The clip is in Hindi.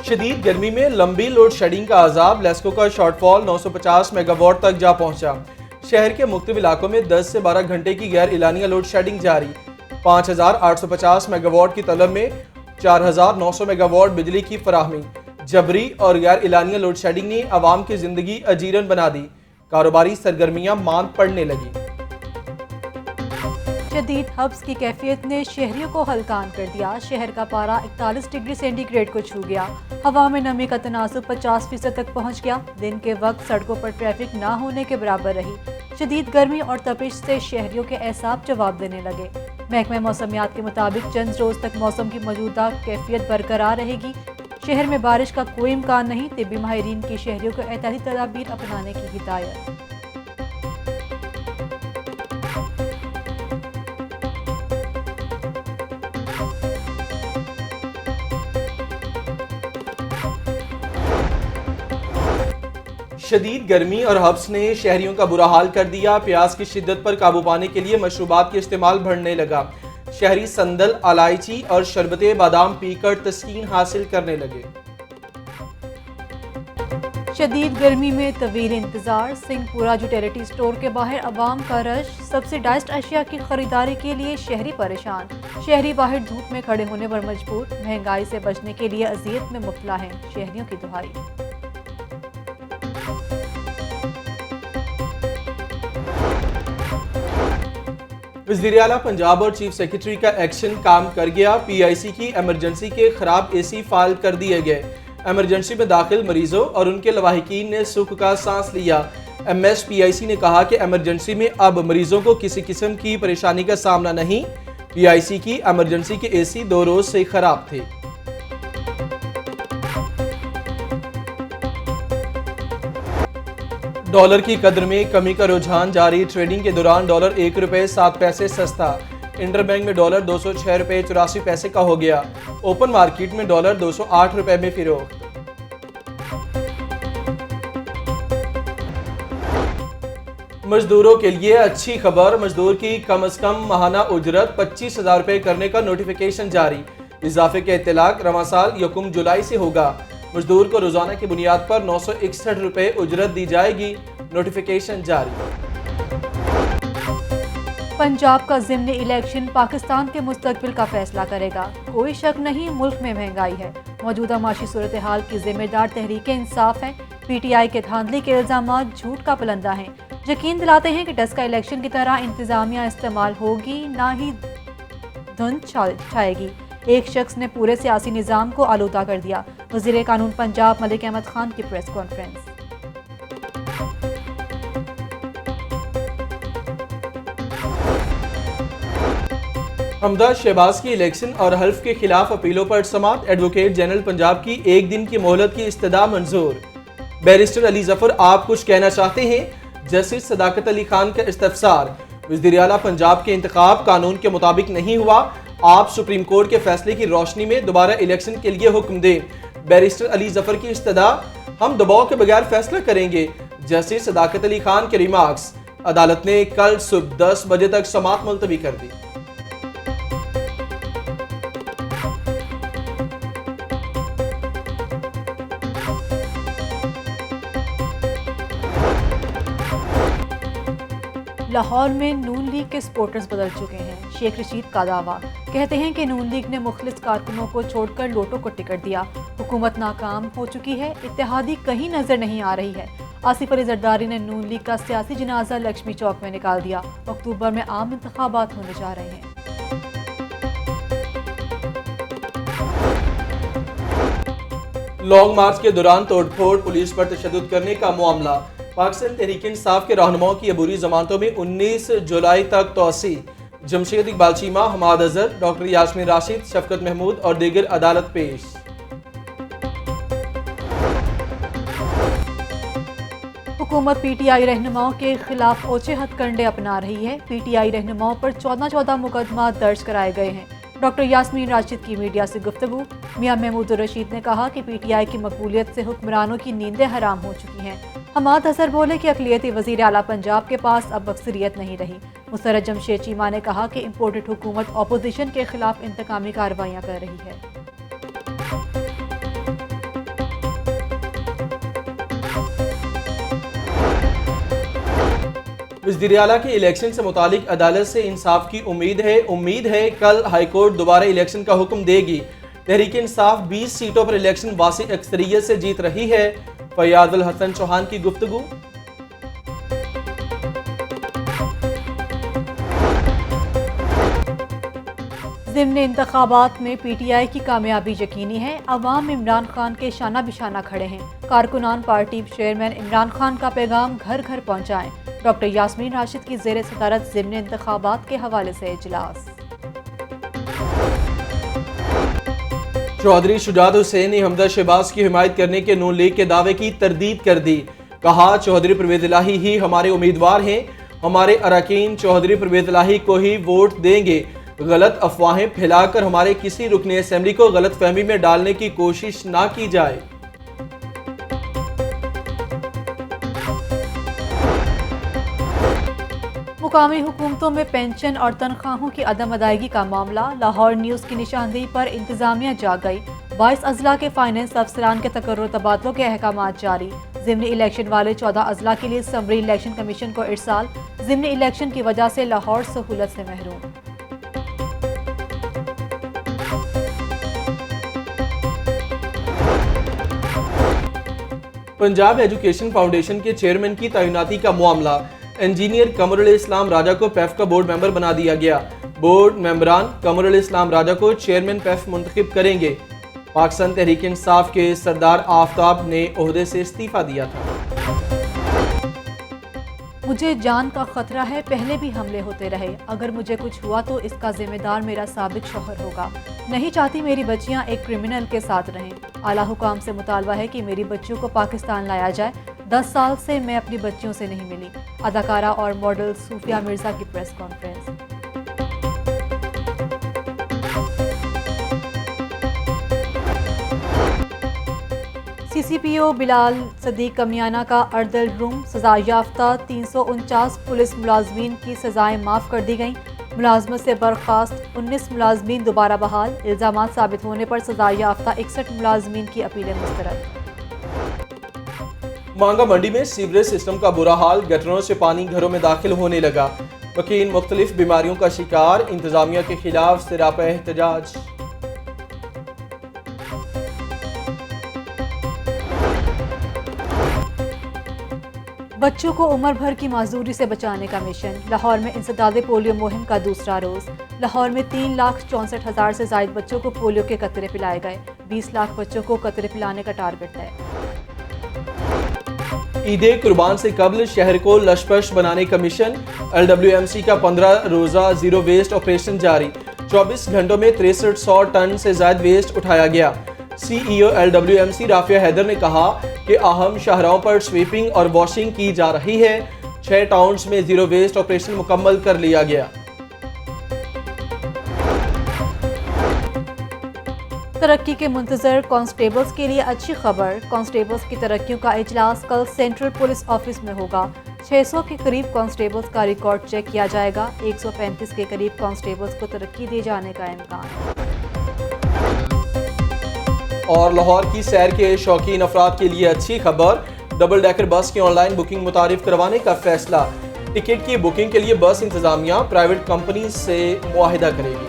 शदीद गर्मी में लंबी लोड शेडिंग का अजाब, लेस्को का शॉर्टफॉल 950 मेगावाट तक जा पहुंचा। शहर के मुख्तलिफ इलाकों में 10 से 12 घंटे की गैर इलानिया लोड शेडिंग जारी। 5850 मेगावाट की तलब में 4900 मेगावाट बिजली की फराहमी। जबरी और गैर इलानिया लोड शेडिंग ने आवाम की जिंदगी अजीरन बना दी। कारोबारी सरगर्मियां मांद पड़ने लगी। शदीद हब्स की कैफियत ने शहरियों को हलकान कर दिया। शहर का पारा 41 डिग्री सेंटीग्रेड को छू गया। हवा में नमी का तनासुब 50% तक पहुंच गया। दिन के वक्त सड़कों पर ट्रैफिक ना होने के बराबर रही। शदीद गर्मी और तपिश से शहरियों के एहसाब जवाब देने लगे। महकमा मौसमियात के मुताबिक चंद रोज तक मौसम की मौजूदा कैफियत बरकरार रहेगी। शहर में बारिश का कोई इम्कान नहीं। तिब्बी माहिरीन की शहरियों को एहतियाती तदाबीर अपनाने की हिदायत। शदीद गर्मी और हब्स ने शहरियों का बुरा हाल कर दिया। प्यास की शिद्दत पर काबू पाने के लिए मशरूबात के इस्तेमाल बढ़ने लगा। शहरी संदल, इलायची और शरबते बादाम पीकर तस्कीन हासिल करने लगे। शदीद गर्मी में तवील इंतजार। सिंहपुरा यूटिलिटी स्टोर के बाहर अवाम का रश। सब्सिडाइज्ड अशिया की खरीदारी के लिए शहरी परेशान। शहरी बाहर धूप में खड़े होने पर मजबूर। महंगाई से बचने के लिए अजियत में मुब्तला हैं। शहरियों की दुहाई। वज़ीर आला पंजाब और चीफ सेक्रेटरी का एक्शन काम कर गया। PIC की एमरजेंसी के खराब AC फाल कर दिए गए। एमरजेंसी में दाखिल मरीजों और उनके लवाहिकीन ने सुख का सांस लिया। MS PIC ने कहा कि एमरजेंसी में अब मरीजों को किसी किस्म की परेशानी का सामना नहीं। PIC की एमरजेंसी के AC 2 रोज से खराब थे। डॉलर की कदर में कमी का रुझान जारी। ट्रेडिंग के दौरान डॉलर ₹1.07 सस्ता। इंटरबैंक में डॉलर ₹206.84 का हो गया। ओपन मार्केट में डॉलर ₹208 में फिरोख्त। मजदूरों के लिए अच्छी खबर। मजदूर की कम से कम माहाना उजरत 25,000 रुपए करने का नोटिफिकेशन जारी। इजाफे का इत्तलाक रवां साल 1 जुलाई से होगा। मजदूर को रोजाना की बुनियाद पर 961 रुपए उजरत दी जाएगी। नोटिफिकेशन जारी। पंजाब का ज़िमनी इलेक्शन पाकिस्तान के मुस्तकबिल का फैसला करेगा। कोई शक नहीं, मुल्क में महंगाई है। मौजूदा माशी सूरत हाल की जिम्मेदार तहरीक इंसाफ है। PTI के धांधली के इल्जामात झूठ का पलंदा हैं। यकीन दिलाते हैं कि डस्का इलेक्शन की तरह इंतजामिया इस्तेमाल होगी, ना ही धुंध छाएगी। एक शख्स ने पूरे सियासी निज़ाम को आलूदा कर दिया। वज़ीर कानून पंजाब मलिक अहमद खान की प्रेस कॉन्फ्रेंस। हमदा शहबाज की इलेक्शन और हल्फ के खिलाफ अपीलों पर समात। एडवोकेट जनरल पंजाब की 1 दिन की मोहलत की इस्तदा मंजूर। बैरिस्टर अली जफर, आप कुछ कहना चाहते हैं? जस्टिस सदाकत अली खान का इस्तफसार। वज़ीर आला पंजाब के इंतखाब कानून के मुताबिक नहीं हुआ। आप सुप्रीम कोर्ट के फैसले की रोशनी में दोबारा इलेक्शन के लिए हुक्म दें। बैरिस्टर अली जफर की इस्तदा, हम दबाव के बगैर फैसला करेंगे। जस्टिस सदाकत अली खान के रिमार्क्स। अदालत ने कल सुबह 10 बजे तक समात मुलतवी कर दी। लाहौर में नून लीग के सपोर्टर्स बदल चुके हैं। शेख रशीद का दावा। कहते हैं कि नून लीग ने मुखलिस कारकुनों को छोड़कर लोटों को टिकट दिया। हुकूमत नाकाम हो चुकी है। इत्तेहादी कहीं नजर नहीं आ रही है। आसिफ अली जरदारी ने नून लीग का सियासी जनाजा लक्ष्मी चौक में निकाल दिया। अक्टूबर में आम इंतखाबात होने जा रहे हैं। लॉन्ग मार्च के दौरान तोड़फोड़, पुलिस पर तशद्दुद करने का मामला। पाकिस्तान तहरीक इंसाफ के रहनुमाओं की अबूरी जमानतों में 19 जुलाई तक तोसी। जमशेद इकबाल चीमा, हमाद अजहर, डॉक्टर यास्मीन राशिद, शफकत महमूद और दीगर अदालत पेश। हुकूमत PTI रहनुमाओं के खिलाफ ओछे हथकंडे अपना रही है। PTI रहनुमाओं पर 14 मुकदमा दर्ज कराए गए हैं। डॉक्टर यास्मीन राशिद की मीडिया से गुफ्तगू। मियां महमूद रशीद ने कहा कि PTI की मकबूलियत से हुक्मरानों की नींदें हराम हो चुकी हैं। हमाद अजहर बोले कि अक़लियती वज़ीर आला पंजाब के पास अब अक्सरियत नहीं रही। मुसर्रत जमशेद चीमा ने कहा कि इम्पोर्टेड हुकूमत अपोजिशन के खिलाफ इंतकामी कार्रवाइयाँ कर रही है। वज़ीर आला के इलेक्शन से मुतालिक अदालत से इंसाफ की उम्मीद है कल हाईकोर्ट दोबारा इलेक्शन का हुक्म देगी। तहरीक इंसाफ 20 सीटों पर इलेक्शन वासी अक्सरियत से जीत रही है। फैयाद उल हसन चौहान की गुफ्तगू। ज़िम्न इंतखाबात में PTI की कामयाबी यकीनी है। अवाम इमरान खान के शाना बिशाना खड़े हैं। कारकुनान पार्टी चेयरमैन इमरान खान का पैगाम घर घर पहुँचाएं। डॉक्टर यास्मीन राशिद की ज़ेर सदारत ज़िम्न इंतखाबात के हवाले से इजलास। चौधरी शुजात हुसैन ने हमजा शहबाज की हिमायत करने के नून लीग के दावे की तरदीद कर दी। कहा, चौधरी परवेज़ इलाही ही हमारे उम्मीदवार हैं। हमारे अरकान चौधरी परवेज़ इलाही को ही वोट देंगे। गलत अफवाहें फैलाकर हमारे किसी रुकने असेंबली को गलत फहमी में डालने की कोशिश ना की जाए। मुकामी हुकूमतों में पेंशन और तनख्वाहों की अदम अदायगी का मामला। लाहौर न्यूज़ की निशानदेही पर इंतजामिया जाग गई। 22 अजला के फाइनेंस अफसरान के तकर्रुर तबादलों के अहकाम जारी। ज़िम्नी इलेक्शन वाले 14 अजला के लिए समरी इलेक्शन कमीशन को इरसाल। ज़िम्नी इलेक्शन की वजह से लाहौर सहूलत से महरूम। पंजाब एजुकेशन फाउंडेशन के चेयरमैन की तैनाती का मामला। इंजीनियर कमरुल इस्लाम राजा को पैफ का बोर्ड मेंबर बना दिया गया। बोर्ड मेंबरान कमरुल इस्लाम राजा को चेयरमैन पैफ मुंतखब करेंगे। पाकिस्तान तहरीक इंसाफ के सरदार आफ्ताब ने ओहदे से इस्तीफा दिया था। मुझे जान का खतरा है, पहले भी हमले होते रहे। अगर मुझे कुछ हुआ तो इसका जिम्मेदार मेरा साबिक शौहर होगा। नहीं चाहती मेरी बच्चियां एक क्रिमिनल के साथ रहें। आला हुकाम से मुतालबा है कि मेरी बच्चियों को पाकिस्तान लाया जाए। 10 साल से मैं अपनी बच्चियों से नहीं मिली। अदाकारा और मॉडल सूफिया मिर्जा की press conference. CCPO Bilal Sadiq Kamiana का अर्दल रूम। सजा याफ्ता 349 पुलिस मुलाजमीन की सजाएं माफ़ कर दी गईं। मुलाजमत से बर्खास्त 19 मुलाजमीन दोबारा बहाल। इल्ज़ामात साबित होने पर सजा याफ्ता 61 मुलाजमीन की अपीलें मुस्तरद। मांगा मंडी में सीवरेज सिस्टम का बुरा हाल। गटरों से पानी घरों में दाखिल होने लगा। वकील मुख्तलिफ बीमारियों का शिकार। इंतजामिया के खिलाफ सिरापा एहतजाज। बच्चों को उम्र भर की माजूरी से बचाने का मिशन। लाहौर में इंसदादे पोलियो मुहिम का दूसरा रोज। लाहौर में 3,64,000 से ज्यादा बच्चों को पोलियो के कतरे पिलाए गए। 20 लाख बच्चों को कतरे पिलाने का टारगेट है। ईद कुर्बान से कबल शहर को लशपश बनाने का मिशन। LWMC का 15 रोजा जीरो वेस्ट ऑपरेशन जारी। 24 घंटों में 6300 टन से ज्यादा वेस्ट उठाया गया। CEO LWMC राफिया हैदर ने कहा कि अहम शाहराहों पर स्वीपिंग और वॉशिंग की जा रही है। 6 टाउन्स में जीरो वेस्ट ऑपरेशन मुकम्मल कर लिया गया। तरक्की के मुंतजर कांस्टेबल्स के लिए अच्छी खबर। कांस्टेबल्स की तरक्कियों का इजलास कल सेंट्रल पुलिस ऑफिस में होगा। 600 के करीब कांस्टेबल्स का रिकॉर्ड चेक किया जाएगा। 135 के करीब कांस्टेबल्स को तरक्की दिए जाने का इम्कान। और लाहौर की सैर के शौकीन अफराद के लिए अच्छी खबर। डबल डेकर बस की ऑनलाइन बुकिंग मुतारिफ करवाने का फैसला। टिकट की बुकिंग के लिए बस इंतजामिया प्राइवेट कंपनी से मुआहिदा करेगी।